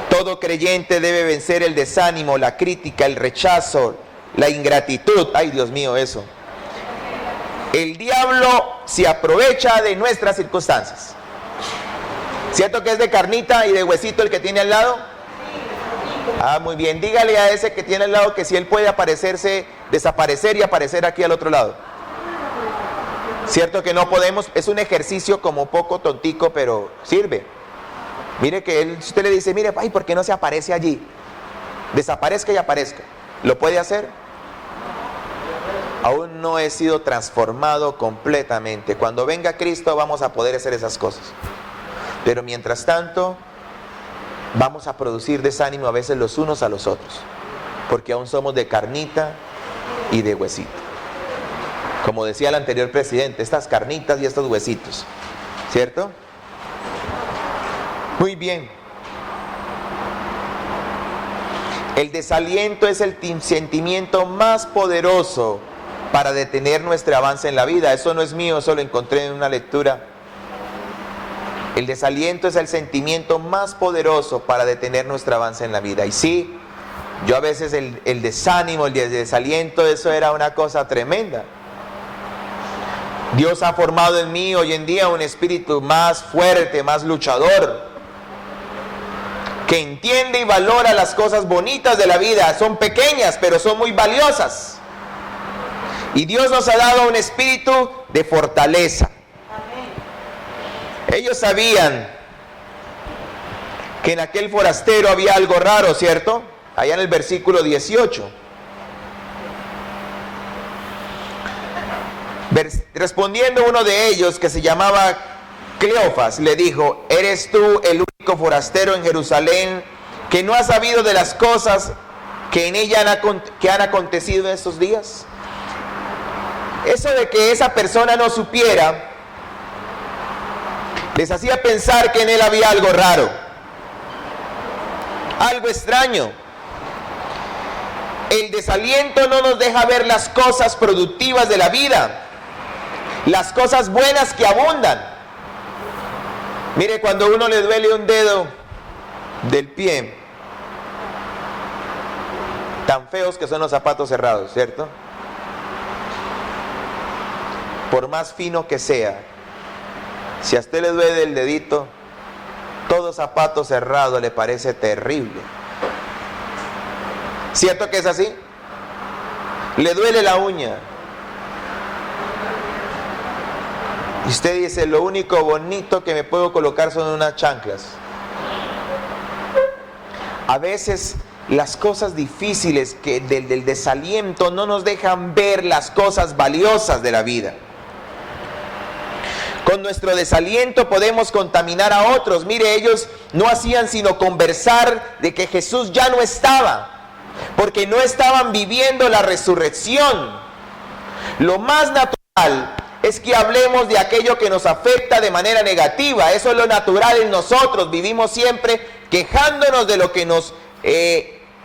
Todo creyente debe vencer el desánimo, la crítica, el rechazo, la ingratitud. Ay, Dios mío, eso. El diablo se aprovecha de nuestras circunstancias. ¿Cierto que es de carnita y de huesito el que tiene al lado? Ah, muy bien. Dígale a ese que tiene al lado que si él puede desaparecer y aparecer aquí al otro lado. ¿Cierto que no podemos? Es un ejercicio como poco tontico, pero sirve. Mire que él, si usted le dice, mire, ay, ¿por qué no se aparece allí? Desaparezca y aparezca. ¿Lo puede hacer? Aún no he sido transformado completamente. Cuando venga Cristo vamos a poder hacer esas cosas. Pero mientras tanto, vamos a producir desánimo a veces los unos a los otros. Porque aún somos de carnita y de huesito. Como decía el anterior presidente, estas carnitas y estos huesitos. ¿Cierto? Muy bien. El desaliento es el sentimiento más poderoso para detener nuestro avance en la vida. Eso no es mío, eso lo encontré en una lectura. El desaliento es el sentimiento más poderoso para detener nuestro avance en la vida. Y sí, yo a veces el desánimo, el desaliento, eso era una cosa tremenda. Dios ha formado en mí hoy en día un espíritu más fuerte, más luchador, que entiende y valora las cosas bonitas de la vida. Son pequeñas, pero son muy valiosas. Y Dios nos ha dado un espíritu de fortaleza. Ellos sabían que en aquel forastero había algo raro, ¿cierto? Allá en el versículo 18. Respondiendo uno de ellos, que se llamaba Cleofas, le dijo, ¿eres tú el único forastero en Jerusalén que no ha sabido de las cosas que en ella han acontecido en estos días? Eso de que esa persona no supiera les hacía pensar que en él había algo raro, algo extraño. El desaliento no nos deja ver las cosas productivas de la vida, las cosas buenas que abundan. Mire, cuando a uno le duele un dedo del pie, tan feos que son los zapatos cerrados, ¿cierto? Por más fino que sea, si a usted le duele el dedito, todo zapato cerrado le parece terrible. ¿Cierto que es así? Le duele la uña. Y usted dice, lo único bonito que me puedo colocar son unas chanclas. A veces las cosas difíciles del desaliento no nos dejan ver las cosas valiosas de la vida. Con nuestro desaliento podemos contaminar a otros. Mire, ellos no hacían sino conversar de que Jesús ya no estaba, porque no estaban viviendo la resurrección. Lo más natural es que hablemos de aquello que nos afecta de manera negativa. Eso es lo natural en nosotros. Vivimos siempre quejándonos de lo que nos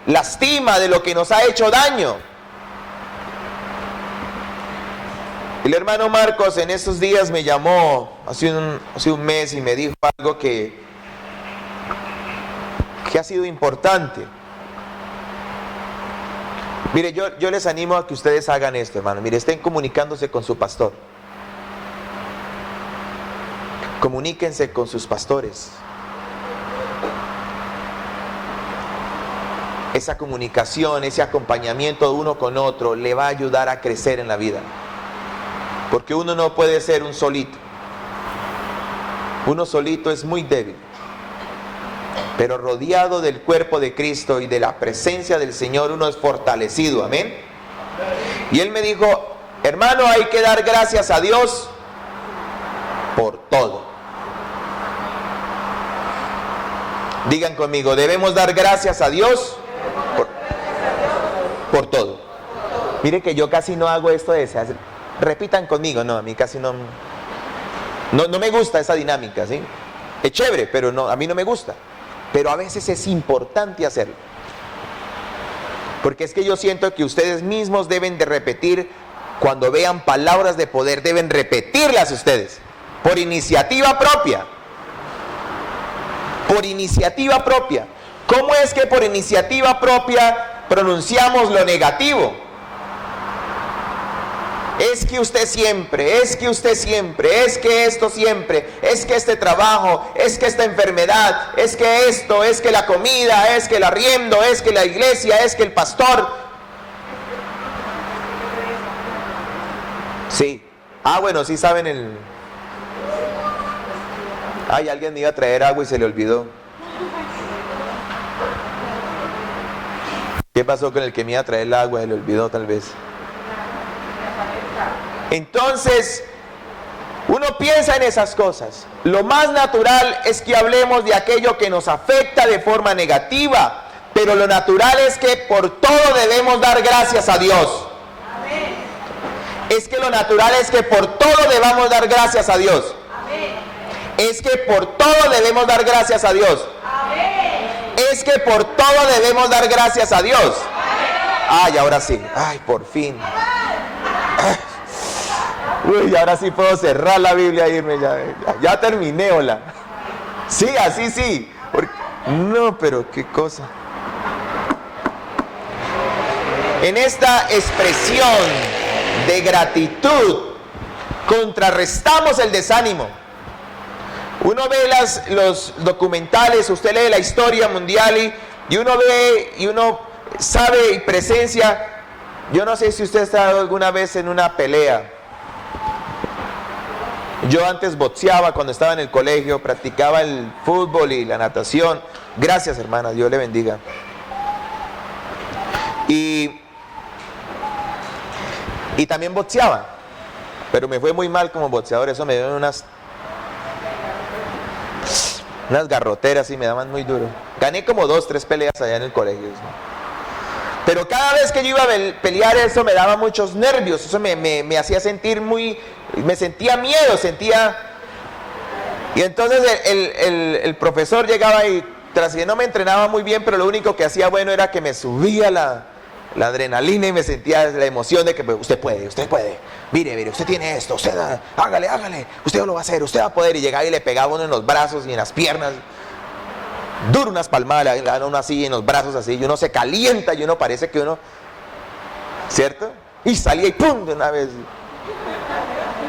lastima, de lo que nos ha hecho daño. El hermano Marcos en esos días me llamó hace un mes y me dijo algo que ha sido importante. Mire, yo les animo a que ustedes hagan esto, hermano. Mire, estén comunicándose con su pastor. Comuníquense con sus pastores. Esa comunicación, ese acompañamiento de uno con otro le va a ayudar a crecer en la vida. Porque uno no puede ser un solito. Uno solito es muy débil. Pero rodeado del cuerpo de Cristo y de la presencia del Señor, uno es fortalecido. Amén. Y él me dijo, hermano, hay que dar gracias a Dios por todo. Digan conmigo, debemos dar gracias a Dios por todo. Mire que yo casi no hago esto de ese. Repitan conmigo, no, a mí casi no me gusta esa dinámica, ¿sí? Es chévere, pero no, a mí no me gusta. Pero a veces es importante hacerlo. Porque es que yo siento que ustedes mismos deben de repetir, cuando vean palabras de poder, deben repetirlas ustedes. Por iniciativa propia. Por iniciativa propia. ¿Cómo es que por iniciativa propia pronunciamos lo negativo? Es que usted siempre, es que usted siempre, es que esto siempre, es que este trabajo, es que esta enfermedad, es que esto, es que la comida, es que el arriendo, es que la iglesia, es que el pastor. Sí. Ah, bueno, sí saben el... Ay, alguien me iba a traer agua y se le olvidó. ¿Qué pasó con el que me iba a traer el agua? Se le olvidó tal vez. Entonces, uno piensa en esas cosas. Lo más natural es que hablemos de aquello que nos afecta de forma negativa, pero lo natural es que por todo debemos dar gracias a Dios. Amén. Es que lo natural es que por todo debamos dar gracias a Dios. Amén. Es que por todo debemos dar gracias a Dios. Amén. Es que por todo debemos dar gracias a Dios. Amén. Ay, ahora sí. Ay, por fin. Uy, ahora sí puedo cerrar la Biblia e irme ya terminé, hola. Sí, así sí. No, pero qué cosa. En esta expresión de gratitud contrarrestamos el desánimo. Uno ve los documentales, usted lee la historia mundial y uno ve y uno sabe y presencia. Yo no sé si usted ha estado alguna vez en una pelea. Yo antes boxeaba cuando estaba en el colegio, practicaba el fútbol y la natación. Gracias, hermana, Dios le bendiga. Y también boxeaba, pero me fue muy mal como boxeador. Eso me dio unas garroteras y me daban muy duro. Gané como 2, 3 peleas allá en el colegio, ¿no? Pero cada vez que yo iba a pelear eso me daba muchos nervios, eso me hacía sentir me sentía miedo, y entonces el profesor llegaba y tras que no me entrenaba muy bien, pero lo único que hacía bueno era que me subía la adrenalina y me sentía la emoción de que usted puede, mire, usted tiene esto, usted hágale, usted lo va a hacer, usted va a poder, y llegaba y le pegaba uno en los brazos y en las piernas. Duro unas palmadas, le dan uno así en los brazos así, y uno se calienta y uno parece que uno, ¿cierto? Y salía y ¡pum! De una vez.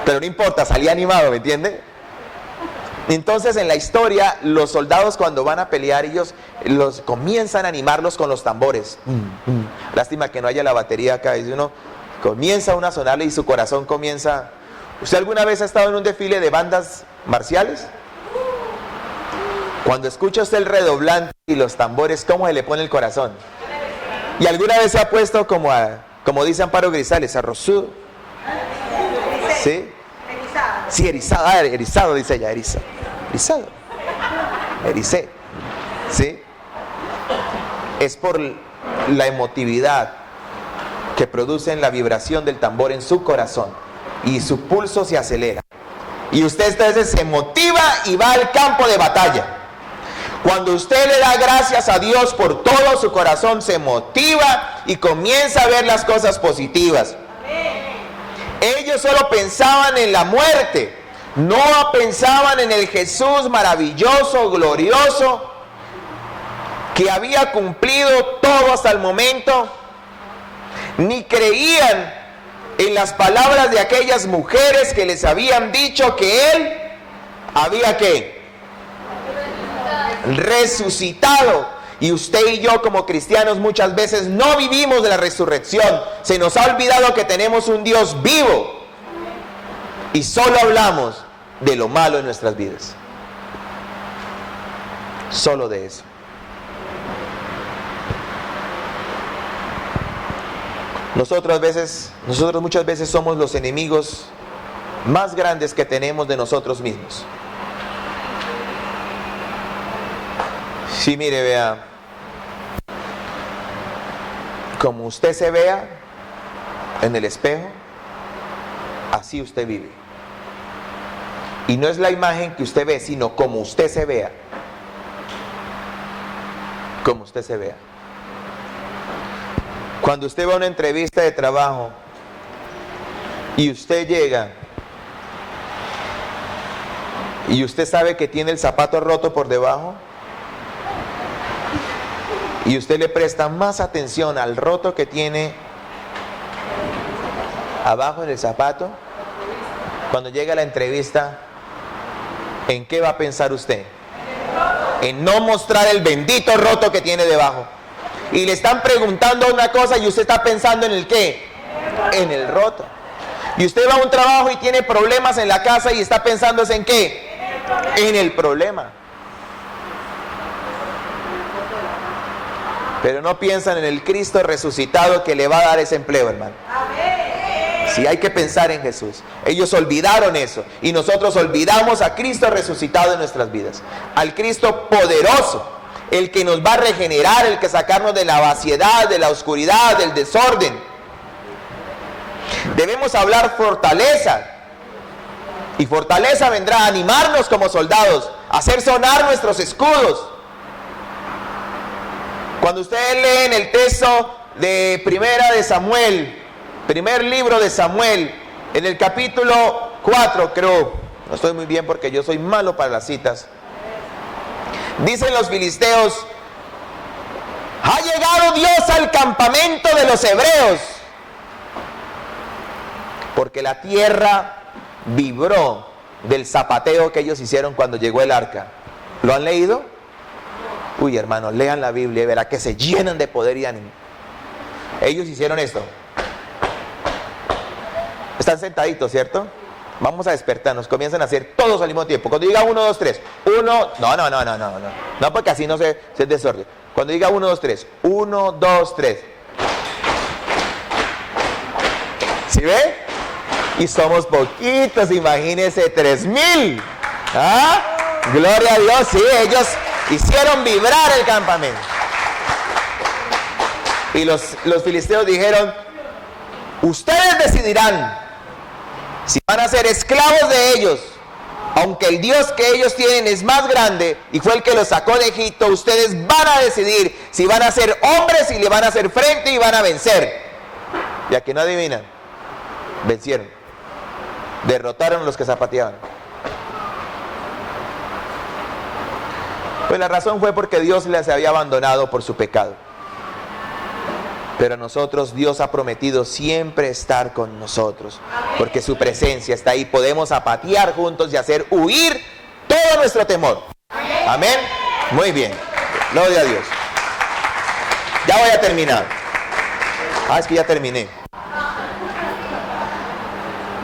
Pero no importa, salía animado, ¿me entiende? Entonces en la historia, los soldados cuando van a pelear, ellos los comienzan a animarlos con los tambores. Lástima que no haya la batería acá, y uno comienza a sonarle y su corazón comienza. ¿Usted alguna vez ha estado en un desfile de bandas marciales? Cuando escucha usted el redoblante y los tambores, ¿cómo se le pone el corazón? ¿Y alguna vez se ha puesto como dice Amparo Grisales, arrozudo? ¿Sí? Sí, erizado. Ah, erizado, dice ella, erizado. Ericé. ¿Sí? Es por la emotividad que produce la vibración del tambor en su corazón. Y su pulso se acelera. Y usted entonces se motiva y va al campo de batalla. Cuando usted le da gracias a Dios por todo, su corazón se motiva y comienza a ver las cosas positivas. Ellos solo pensaban en la muerte, no pensaban en el Jesús maravilloso, glorioso, que había cumplido todo hasta el momento, ni creían en las palabras de aquellas mujeres que les habían dicho que Él había ¿qué? Resucitado. Y usted y yo como cristianos muchas veces no vivimos de la resurrección. Se nos ha olvidado que tenemos un Dios vivo y solo hablamos de lo malo en nuestras vidas. Solo de eso. Nosotros muchas veces somos los enemigos más grandes que tenemos de nosotros mismos. Sí, mire, vea, como usted se vea en el espejo, así usted vive. Y no es la imagen que usted ve, sino como usted se vea. Como usted se vea. Cuando usted va a una entrevista de trabajo y usted llega y usted sabe que tiene el zapato roto por debajo, y usted le presta más atención al roto que tiene abajo en el zapato, cuando llega a la entrevista, ¿en qué va a pensar usted? En no mostrar el bendito roto que tiene debajo. Y le están preguntando una cosa y usted está pensando en el qué, en el roto. Y usted va a un trabajo y tiene problemas en la casa y está pensando en qué, en el problema. Pero no piensan en el Cristo resucitado que le va a dar ese empleo, hermano. Sí, hay que pensar en Jesús. Ellos olvidaron eso y nosotros olvidamos a Cristo resucitado en nuestras vidas. Al Cristo poderoso, el que nos va a regenerar, el que sacarnos de la vaciedad, de la oscuridad, del desorden. Debemos hablar fortaleza. Y fortaleza vendrá a animarnos como soldados, a hacer sonar nuestros escudos. Cuando ustedes leen el texto de Primera de Samuel, primer libro de Samuel, en el capítulo 4, creo, no estoy muy bien porque yo soy malo para las citas. Dicen los filisteos: ha llegado Dios al campamento de los hebreos, porque la tierra vibró del zapateo que ellos hicieron cuando llegó el arca. ¿Lo han leído? Uy, hermanos, lean la Biblia y verá que se llenan de poder y ánimo. Ellos hicieron esto. Están sentaditos, ¿cierto? Vamos a despertarnos, comienzan a hacer todos al mismo tiempo. Cuando diga 1, 2, 3, 1, no, porque así no se desorden. Cuando diga 1, 2, 3, 1, 2, 3. ¿Sí ve? Y somos poquitos, imagínense, 3,000. ¿Ah? Gloria a Dios, sí, ellos hicieron vibrar el campamento. Y los filisteos dijeron: ustedes decidirán si van a ser esclavos de ellos, aunque el Dios que ellos tienen es más grande y fue el que los sacó de Egipto. Ustedes van a decidir si van a ser hombres y le van a hacer frente y van a vencer. Y aquí no adivinan, vencieron, derrotaron a los que zapateaban. Pues la razón fue porque Dios les había abandonado por su pecado. Pero a nosotros Dios ha prometido siempre estar con nosotros, porque su presencia está ahí. Podemos zapatear juntos y hacer huir todo nuestro temor. Amén. Muy bien. Gloria a Dios. Ya voy a terminar. Es que ya terminé.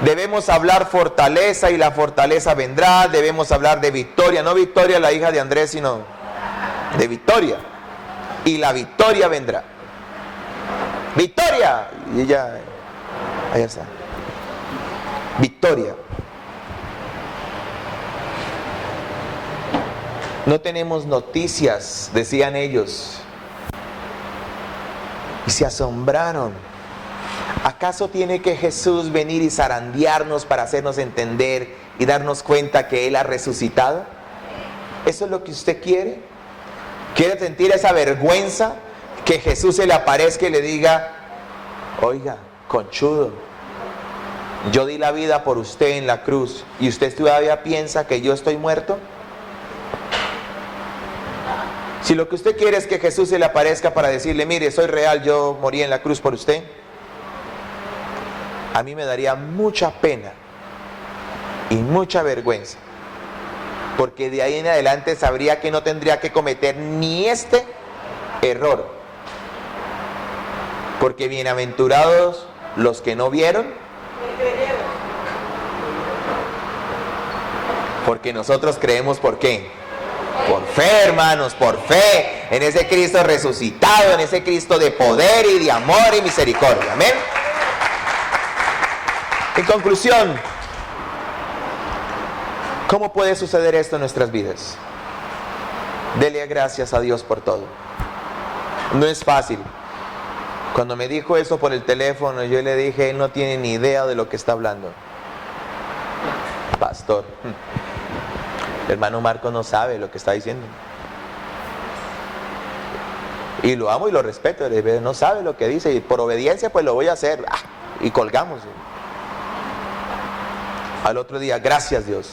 Debemos hablar fortaleza y la fortaleza vendrá. Debemos hablar de victoria, no Victoria la hija de Andrés, sino de victoria. Y la victoria vendrá. ¡Victoria! Y ella, allá está. Victoria. No tenemos noticias, decían ellos. Y se asombraron. ¿Acaso tiene que Jesús venir y zarandearnos para hacernos entender y darnos cuenta que Él ha resucitado? ¿Eso es lo que usted quiere? ¿Quiere sentir esa vergüenza? Que Jesús se le aparezca y le diga: oiga, conchudo, yo di la vida por usted en la cruz y usted todavía piensa que yo estoy muerto. Si lo que usted quiere es que Jesús se le aparezca para decirle: mire, soy real, yo morí en la cruz por usted, a mí me daría mucha pena y mucha vergüenza, porque de ahí en adelante sabría que no tendría que cometer ni este error. Porque bienaventurados los que no vieron, porque nosotros creemos. ¿Por qué? Por fe, hermanos, por fe en ese Cristo resucitado, en ese Cristo de poder y de amor y misericordia. Amén. En conclusión, ¿cómo puede suceder esto en nuestras vidas? Dele gracias a Dios por todo. No es fácil. Cuando me dijo eso por el teléfono, yo le dije: él no tiene ni idea de lo que está hablando. Pastor, el hermano Marco no sabe lo que está diciendo. Y lo amo y lo respeto, no sabe lo que dice y por obediencia pues lo voy a hacer. Y colgamos. Al otro día: gracias Dios,